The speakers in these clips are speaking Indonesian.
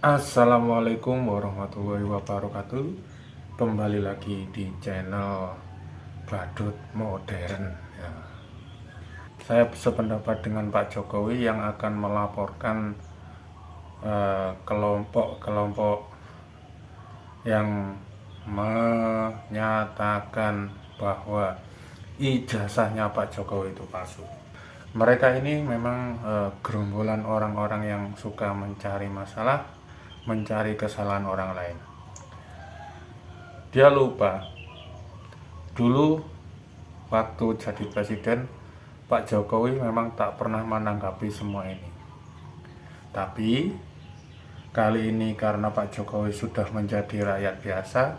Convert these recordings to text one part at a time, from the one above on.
Assalamualaikum warahmatullahi wabarakatuh. Kembali lagi di channel Badut Modern ya. Saya sependapat dengan Pak Jokowi yang akan melaporkan kelompok-kelompok yang menyatakan bahwa ijazahnya Pak Jokowi itu palsu. Mereka ini memang gerombolan orang-orang yang suka mencari masalah, mencari kesalahan orang lain. Dia lupa dulu waktu jadi presiden, Pak Jokowi memang tak pernah menanggapi semua ini. Tapi kali ini karena Pak Jokowi sudah menjadi rakyat biasa,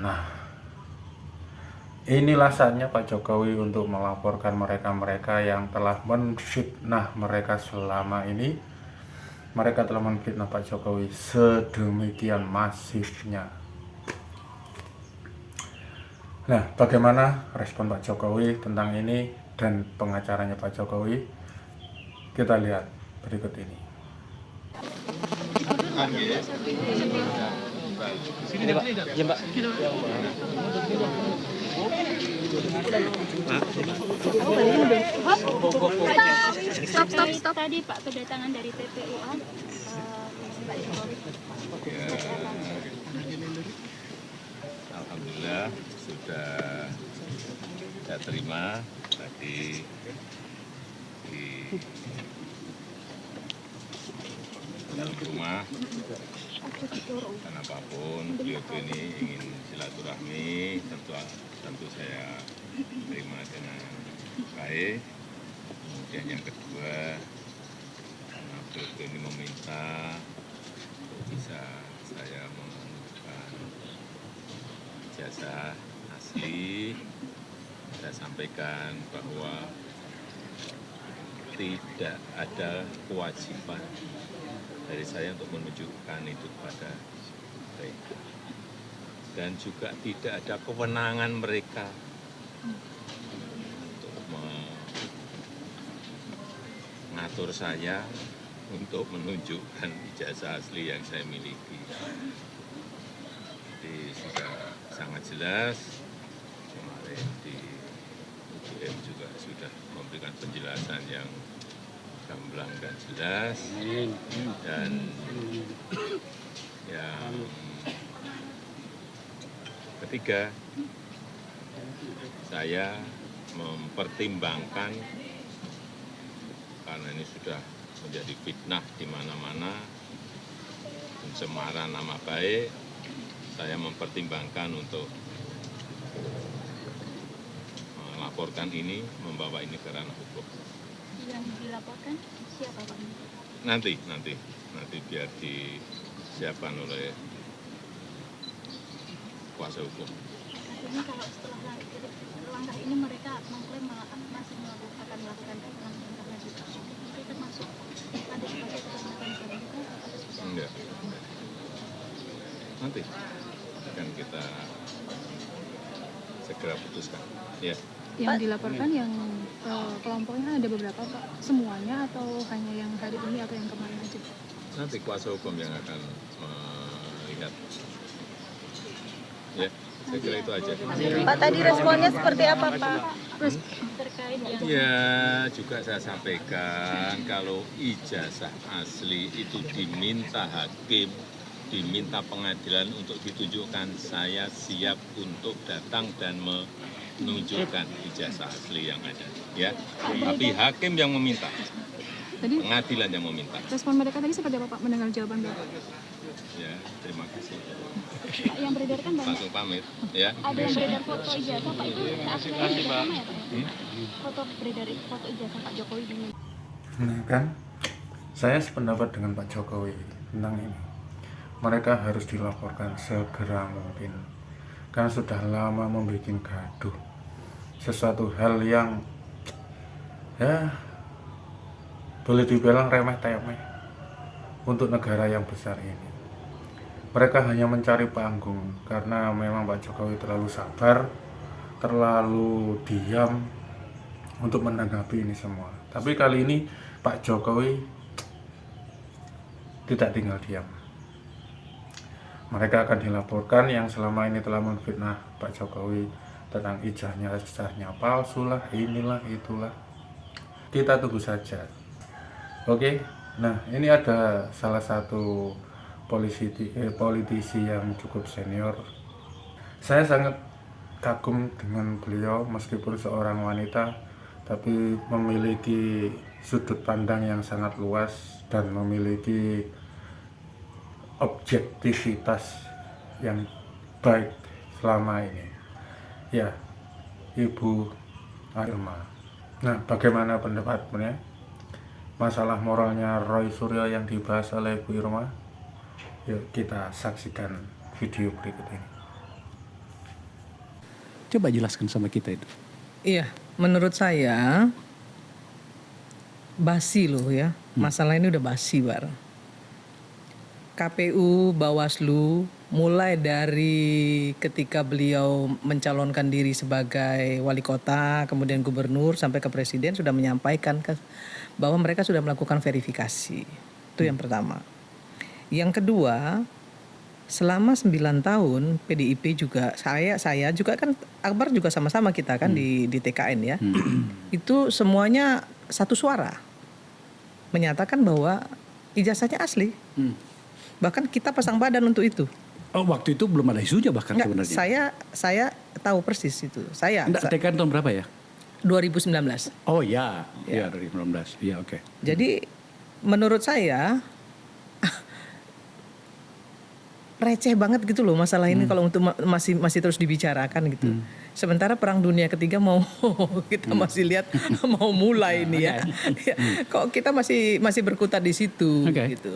nah inilah saatnya Pak Jokowi untuk melaporkan mereka-mereka yang telah menfitnah mereka selama ini. Mereka telah menfitnah Pak Jokowi sedemikian masifnya. Nah, bagaimana respon Pak Jokowi tentang ini dan pengacaranya Pak Jokowi? Kita lihat berikut ini. Ini Pak, ya Mbak. Stop. Tadi Pak kedatangan dari TPUA. Alhamdulillah sudah saya terima tadi di rumah, dan apapun beliau ini ingin silaturahmi, tentu saya terima dengan baik. Kemudian yang kedua, karena beliau ini meminta untuk bisa saya menunjukkan ijazah asli, saya sampaikan bahwa tidak ada kewajiban dari saya untuk menunjukkan itu kepada mereka, dan juga tidak ada kewenangan mereka untuk mengatur saya untuk menunjukkan ijazah asli yang saya miliki. Jadi sudah sangat jelas, kemarin di UGM juga sudah memberikan penjelasan yang gamblang dan jelas, dan yang ketiga, saya mempertimbangkan karena ini sudah menjadi fitnah di mana-mana, pencemaran nama baik, saya mempertimbangkan untuk melaporkan ini, membawa ini ke ranah hukum. Yang dilaporkan siapa Pak? Nanti biar disiapkan oleh kuasa hukum. Artinya kalau setelah langkah ini mereka mengklaim masih akan melakukan langkah lanjutan. Itu termasuk antisipasi keselamatan juga atau sudah? Enggak. Nanti akan kita segera putuskan. Ya. Yang dilaporkan yang kelompoknya ada beberapa Pak? Semuanya atau hanya yang hari ini atau yang kemarin aja? Nanti kuasa hukum yang akan melihat. Ya, saya kira itu aja. Pak, tadi responnya seperti apa Pak? Terkait yang Ya, juga saya sampaikan kalau ijazah asli itu diminta hakim, diminta pengadilan untuk ditunjukkan, saya siap untuk datang dan menunjukkan ijazah asli yang ada. Ya, tapi hakim yang meminta, Tadi pengadilan yang meminta. respon mereka tadi seperti apa Pak mendengar jawaban Bapak? Ya, terima kasih. yang beredar kan banyak. Langsung pamit. Ya. Ada yang beredar foto ijazah Pak, itu aslinya sudah sama ya Pak? Foto foto ijazah Pak Jokowi ini. Nah kan, saya sependapat dengan Pak Jokowi tentang ini. Mereka harus dilaporkan segera mungkin, karena sudah lama membuat gaduh. Sesuatu hal yang ya boleh dibilang remeh-temeh untuk negara yang besar ini. Mereka hanya mencari panggung karena memang Pak Jokowi terlalu sabar, terlalu diam untuk menanggapi ini semua. Tapi kali ini Pak Jokowi tidak tinggal diam. Mereka akan dilaporkan yang selama ini telah menfitnah Pak Jokowi tentang ijazahnya palsu lah, inilah itulah. Kita tunggu saja. Oke. Nah, ini ada salah satu politisi yang cukup senior. Saya sangat kagum dengan beliau, meskipun seorang wanita tapi memiliki sudut pandang yang sangat luas dan memiliki objektivitas yang baik selama ini. Ya, Ibu Irma. Nah, bagaimana pendapatnya masalah moralnya Roy Suryo yang dibahas oleh Bu Irma? Yuk kita saksikan video berikut ini. Coba jelaskan sama kita itu. Iya, menurut saya basi loh ya. Masalah ini udah basi, Bar. KPU, Bawaslu, mulai dari ketika beliau mencalonkan diri sebagai wali kota, kemudian gubernur, sampai ke presiden sudah menyampaikan bahwa mereka sudah melakukan verifikasi. Itu yang pertama. Yang kedua, selama 9 tahun PDIP juga, saya juga kan, Akbar juga sama-sama kita kan di TKN ya. Itu semuanya satu suara menyatakan bahwa ijazahnya asli. Bahkan kita pasang badan untuk itu. Oh, waktu itu belum ada isunya bahkan Enggak, sebenarnya. saya tahu persis itu. TKN tahun berapa ya? 2019. Oh ya, ya 2019. Iya, oke. Jadi menurut saya receh banget gitu loh masalah ini kalau untuk masih terus dibicarakan gitu. Sementara Perang Dunia Ketiga kita masih lihat mau mulai nih ya. Kok kita masih berkutat di situ gitu.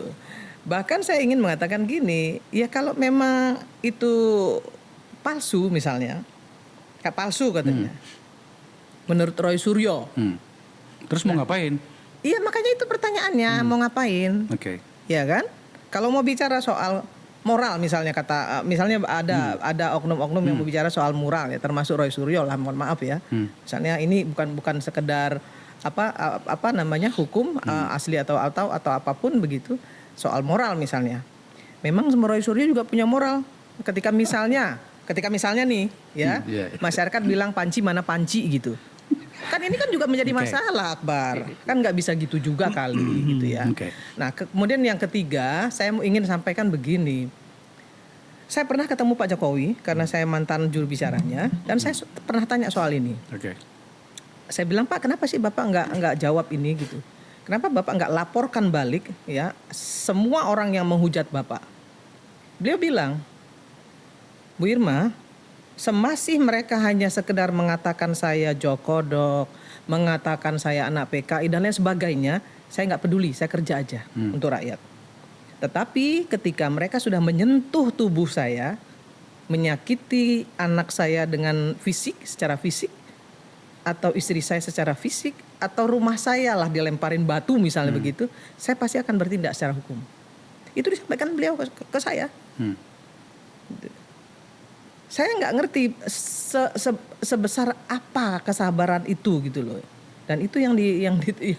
Bahkan saya ingin mengatakan gini, ya kalau memang itu palsu misalnya, kayak palsu katanya. Menurut Roy Suryo. Terus mau ngapain? Iya, makanya itu pertanyaannya, mau ngapain? Oke. Ya kan? Kalau mau bicara soal moral misalnya misalnya ada oknum-oknum yang berbicara soal moral ya, termasuk Roy Suryo lah, mohon maaf ya. Misalnya ini bukan sekedar apa namanya hukum asli atau apapun begitu, soal moral misalnya. Memang Roy Suryo juga punya moral. Ketika misalnya nih ya, masyarakat bilang panci mana panci gitu. Kan ini kan juga menjadi masalah, Akbar. Kan nggak bisa gitu juga kali gitu ya. Nah, kemudian yang ketiga, saya ingin sampaikan begini. Saya pernah ketemu Pak Jokowi karena saya mantan juru bicaranya, dan saya pernah tanya soal ini. Saya bilang, Pak, kenapa sih Bapak nggak jawab ini gitu? Kenapa Bapak nggak laporkan balik ya semua orang yang menghujat Bapak? Beliau bilang, Bu Irma, semasih mereka hanya sekedar mengatakan saya jokodok, mengatakan saya anak PKI dan lain sebagainya, saya nggak peduli, saya kerja aja untuk rakyat. Tetapi ketika mereka sudah menyentuh tubuh saya, menyakiti anak saya dengan secara fisik, atau istri saya secara fisik, atau rumah saya lah dilemparin batu misalnya begitu, saya pasti akan bertindak secara hukum. Itu disampaikan beliau ke saya. Saya nggak ngerti sebesar apa kesabaran itu gitu loh. Dan itu yang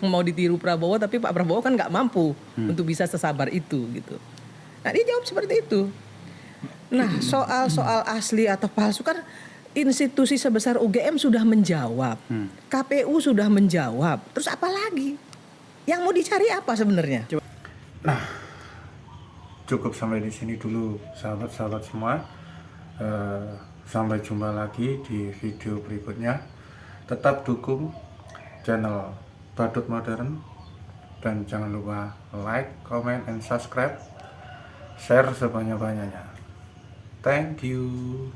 mau ditiru Prabowo, tapi Pak Prabowo kan nggak mampu untuk bisa sesabar itu gitu. Nah, dia jawab seperti itu. Nah, soal asli atau palsu kan institusi sebesar UGM sudah menjawab, KPU sudah menjawab. Terus apa lagi? Yang mau dicari apa sebenarnya? Nah, cukup sampai di sini dulu sahabat-sahabat semua. Sampai jumpa lagi di video berikutnya. Tetap dukung channel Badut Modern dan jangan lupa like, comment, and subscribe, share sebanyak-banyaknya. Thank you.